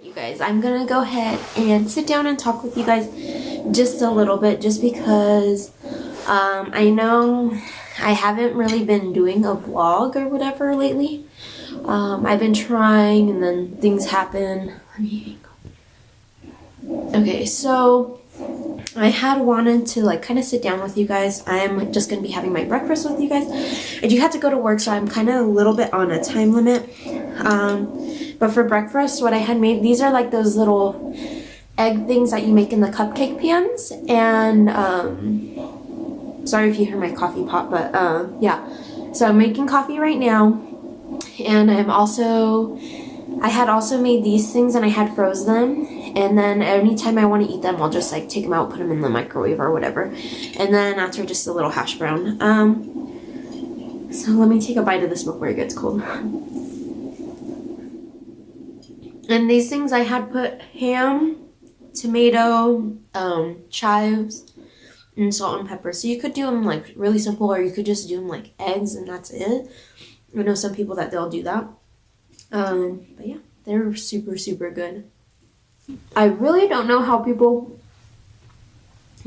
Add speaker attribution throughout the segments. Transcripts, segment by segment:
Speaker 1: You guys, I'm gonna go ahead and sit down and talk with you guys just a little bit, just because I know I haven't really been doing a vlog or whatever lately. I've been trying and then things happen. Okay, so I had wanted to like kind of sit down with you guys. I'm just gonna be having my breakfast with you guys. I do have to go to work, so I'm kind of a little bit on a time limit. But for breakfast, what I had made, these are like those little egg things that you make in the cupcake pans. And sorry if you hear my coffee pot, but yeah. So I'm making coffee right now, and I had also made these things and I had froze them. And then anytime I want to eat them, I'll just like take them out, put them in the microwave or whatever. And then after, just a little hash brown. So let me take a bite of this before it gets cold. And these things I had put ham, tomato, chives, and salt and pepper. So you could do them like really simple, or you could just do them like eggs and that's it. I know some people that they'll do that. But yeah, they're super, super good. I really don't know how people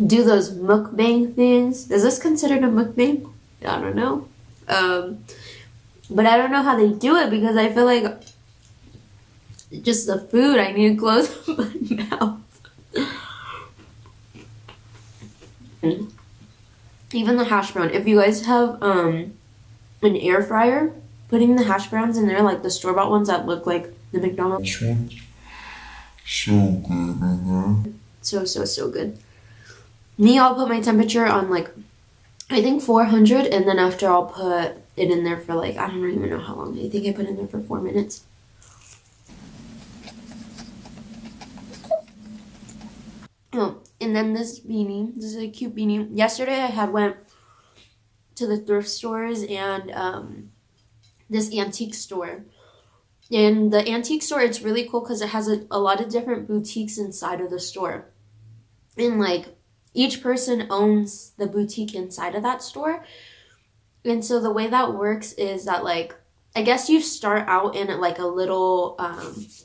Speaker 1: do those mukbang things. Is this considered a mukbang? I don't know. But I don't know how they do it, because I feel like just the food, I need to close my mouth. Even the hash brown. If you guys have an air fryer, putting the hash browns in there, like the store-bought ones that look like the McDonald's ones, so good in there. So good. Me, I'll put my temperature on like, I think 400, and then after I'll put it in there for like, I don't even know how long. I think I put it in there for 4 minutes. Oh, and then this beanie. This is a cute beanie. Yesterday I had went to the thrift stores and this antique store. And the antique store, it's really cool because it has a lot of different boutiques inside of the store. And like each person owns the boutique inside of that store. And so the way that works is that like, I guess you start out in like a little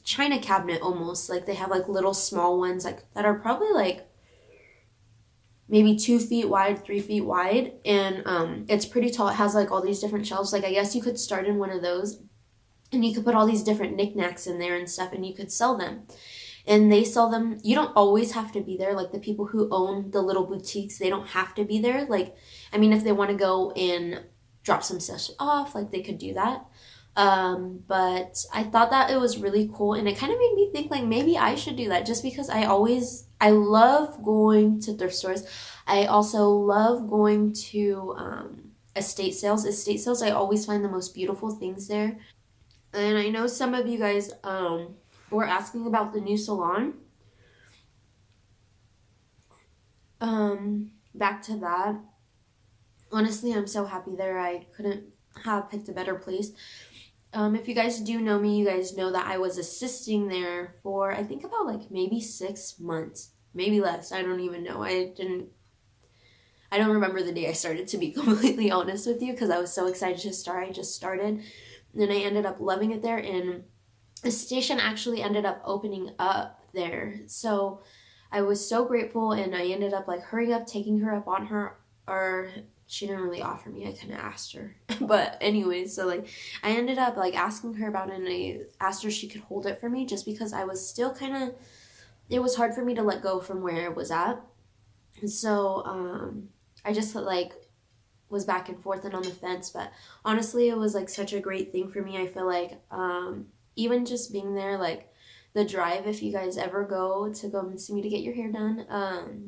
Speaker 1: china cabinet almost. Like they have like little small ones like that are probably like maybe 2 feet wide, 3 feet wide. And it's pretty tall. It has like all these different shelves. Like I guess you could start in one of those. And you could put all these different knickknacks in there and stuff, and you could sell them. And they sell them. You don't always have to be there. Like the people who own the little boutiques, they don't have to be there. Like, I mean, if they want to go and drop some stuff off, like they could do that. But I thought that it was really cool, and it kind of made me think like maybe I should do that, just because I love going to thrift stores. I also love going to estate sales. Estate sales, I always find the most beautiful things there. And I know some of you guys were asking about the new salon. Back to that. Honestly, I'm so happy there. I couldn't have picked a better place. If you guys do know me, you guys know that I was assisting there for, I think, about like maybe 6 months. Maybe less. I don't even know. I don't remember the day I started, to be completely honest with you, because I was so excited to start. I just started. And I ended up loving it there, and the station actually ended up opening up there. So I was so grateful, and I ended up like hurrying up, taking her up on her, or she didn't really offer me, I kind of asked her. But anyways, so like I ended up like asking her about it, and I asked her if she could hold it for me, just because I was still kind of, it was hard for me to let go from where it was at. And so I just like was back and forth and on the fence, but honestly it was like such a great thing for me. I feel like even just being there, like the drive, if you guys ever go and see me to get your hair done,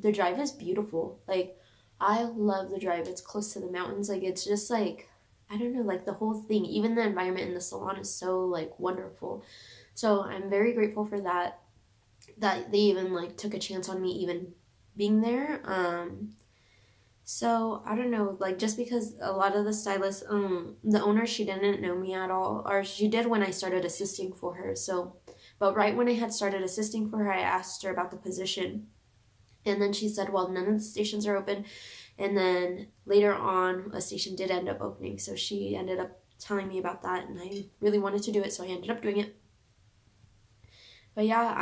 Speaker 1: the drive is beautiful. Like I love the drive. It's close to the mountains. Like it's just like, I don't know, like the whole thing, even the environment in the salon is so like wonderful. So I'm very grateful for that they even like took a chance on me even being there. So, I don't know, like, just because a lot of the stylists, the owner, she didn't know me at all, or she did when I started assisting for her, so, but right when I had started assisting for her, I asked her about the position, and then she said, well, none of the stations are open, and then later on, a station did end up opening, so she ended up telling me about that, and I really wanted to do it, so I ended up doing it. But yeah,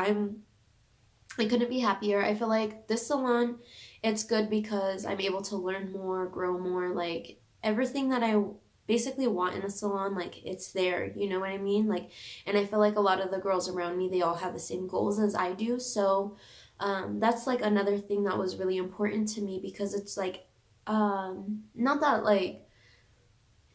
Speaker 1: I couldn't be happier. I feel like this salon, it's good because I'm able to learn more, grow more, like everything that I basically want in a salon, like it's there, you know what I mean? Like, and I feel like a lot of the girls around me, they all have the same goals as I do. So, that's like another thing that was really important to me because it's like, not that like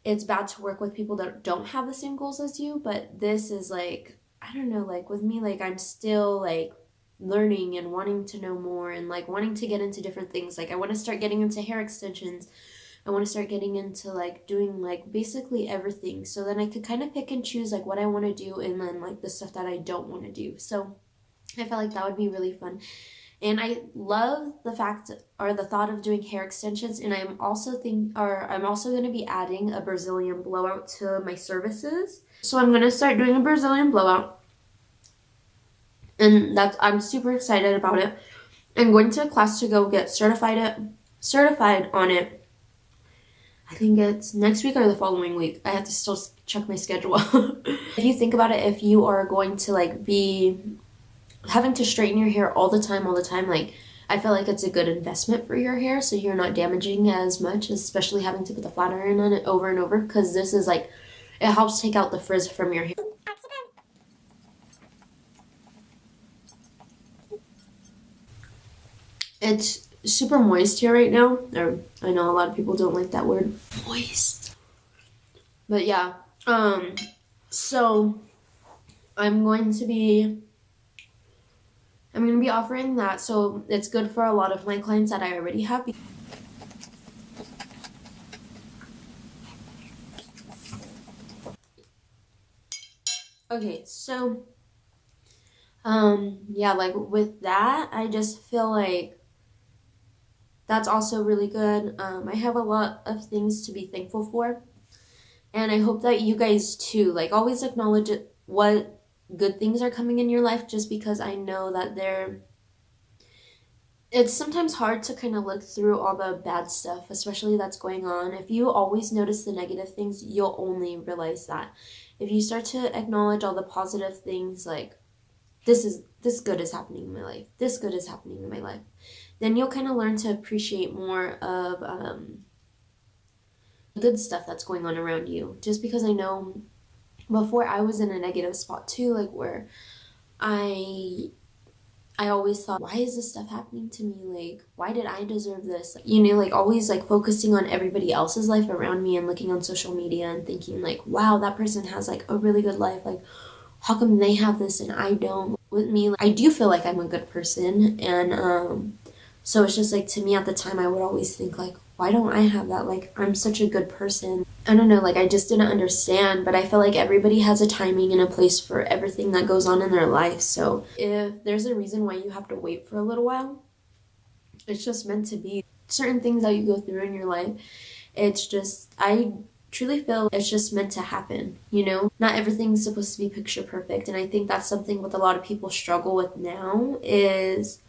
Speaker 1: it's bad to work with people that don't have the same goals as you, but this is like, I don't know, like with me, like I'm still like learning and wanting to know more and like wanting to get into different things. Like I want to start getting into hair extensions. I want to start getting into like doing like basically everything. So then I could kind of pick and choose like what I want to do and then like the stuff that I don't want to do. So I felt like that would be really fun. And I love the fact or the thought of doing hair extensions. And I'm also going to be adding a Brazilian blowout to my services. So I'm going to start doing a Brazilian blowout. And I'm super excited about it. I'm going to a class to go get certified on it. I think it's next week or the following week. I have to still check my schedule. If you think about it, if you are going to like be having to straighten your hair all the time, like I feel like it's a good investment for your hair so you're not damaging as much, especially having to put the flat iron on it over and over, because this is like, it helps take out the frizz from your hair. It's super moist here right now, or I know a lot of people don't like that word, moist. But yeah, so I'm going to be offering that, so it's good for a lot of my clients that I already have. Okay, so, yeah, like with that, I just feel like that's also really good. I have a lot of things to be thankful for, and I hope that you guys too, like always acknowledge what good things are coming in your life, just because I know that it's sometimes hard to kind of look through all the bad stuff, especially that's going on. If you always notice the negative things, you'll only realize that. If you start to acknowledge all the positive things, like this good is happening in my life, this good is happening in my life, then you'll kind of learn to appreciate more of the good stuff that's going on around you. Just because I know before I was in a negative spot too, like where I always thought, why is this stuff happening to me? Like, why did I deserve this? You know, like always like focusing on everybody else's life around me and looking on social media and thinking like, wow, that person has like a really good life. Like, how come they have this and I don't? With me, like, I do feel like I'm a good person. And so it's just like, to me at the time, I would always think like, why don't I have that? Like, I'm such a good person. I don't know, like I just didn't understand, but I feel like everybody has a timing and a place for everything that goes on in their life. So if there's a reason why you have to wait for a little while, it's just meant to be. Certain things that you go through in your life, it's just, I truly feel it's just meant to happen, you know? Not everything's supposed to be picture perfect, and I think that's something what a lot of people struggle with now, is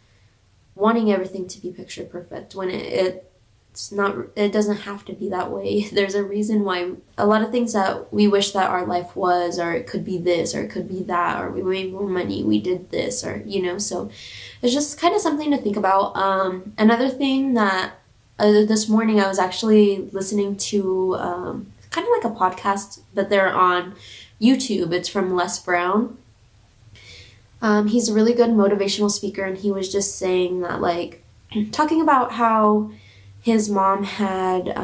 Speaker 1: wanting everything to be picture perfect when it's not. It doesn't have to be that way. There's a reason why a lot of things that we wish that our life was, or it could be this, or it could be that, or we made more money, we did this, or you know. So it's just kind of something to think about. Another thing that this morning I was actually listening to kind of like a podcast, but they're on YouTube. It's from Les Brown. He's a really good motivational speaker, and he was just saying that, like, talking about how his mom had,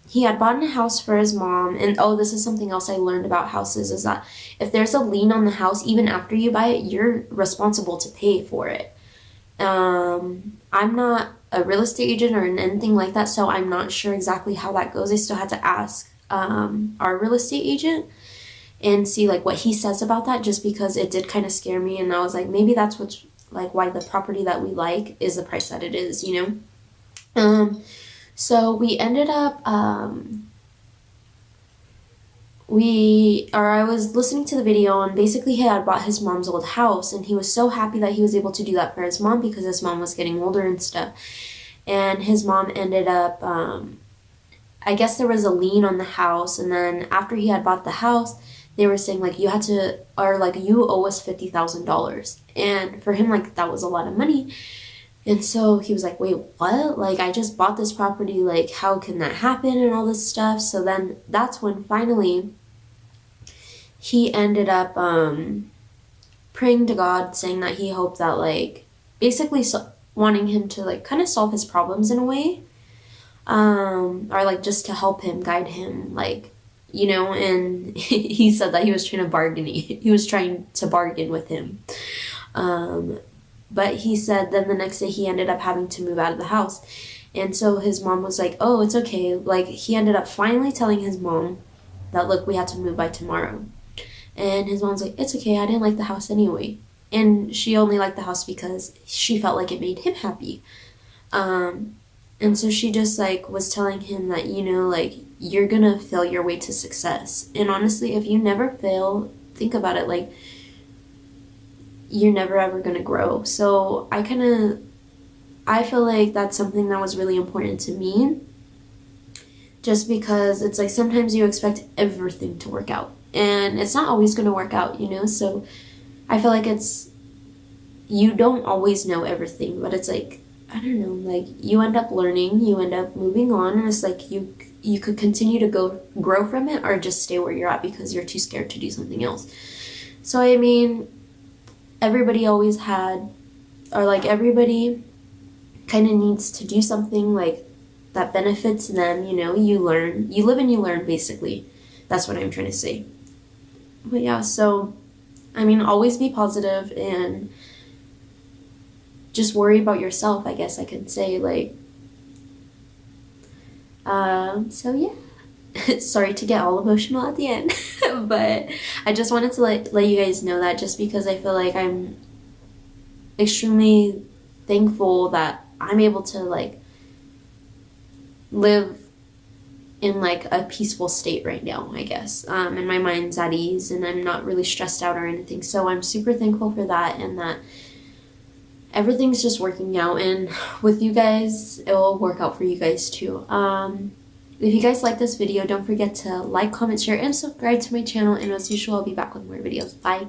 Speaker 1: he had bought a house for his mom, and oh, this is something else I learned about houses, is that if there's a lien on the house, even after you buy it, you're responsible to pay for it. I'm not a real estate agent or anything like that, so I'm not sure exactly how that goes. I still had to ask our real estate agent and see like what he says about that, just because it did kind of scare me, and I was like, maybe that's what's like why the property that we like is the price that it is, you know. So we ended up I was listening to the video, and basically he had bought his mom's old house, and he was so happy that he was able to do that for his mom because his mom was getting older and stuff. And his mom ended up, I guess there was a lien on the house, and then after he had bought the house, they were saying like you had to, or like you owe us $50,000. And for him, like that was a lot of money. And so he was like, wait, what? Like I just bought this property, like how can that happen and all this stuff. So then that's when finally he ended up praying to God, saying that he hoped that like basically wanting him to like kind of solve his problems in a way, or like just to help him, guide him, like, you know. And he said that he was trying to bargain. He was trying to bargain with him. But he said then the next day he ended up having to move out of the house. And so his mom was like, oh, it's okay. Like he ended up finally telling his mom that, look, we had to move by tomorrow. And his mom's like, it's okay, I didn't like the house anyway. And she only liked the house because she felt like it made him happy. And so she just like was telling him that, you know, like you're gonna fail your way to success. And honestly, if you never fail, think about it, like you're never ever gonna grow. So I feel like that's something that was really important to me, just because it's like sometimes you expect everything to work out and it's not always gonna work out, you know. So I feel like you don't always know everything, but it's like, I don't know, like you end up learning, you end up moving on, and it's like you could continue to grow from it or just stay where you're at because you're too scared to do something else. So I mean, everybody always had, or like everybody kind of needs to do something like that benefits them, you know. You live and you learn, basically. That's what I'm trying to say. But yeah, so I mean, always be positive and just worry about yourself, I guess I could say. Like so yeah. Sorry to get all emotional at the end. But I just wanted to let you guys know that, just because I feel like I'm extremely thankful that I'm able to like live in like a peaceful state right now, I guess. And my mind's at ease and I'm not really stressed out or anything. So I'm super thankful for that, and that everything's just working out, and with you guys it will work out for you guys too. If you guys like this video, don't forget to like, comment, share, and subscribe to my channel, and as usual, I'll be back with more videos. Bye.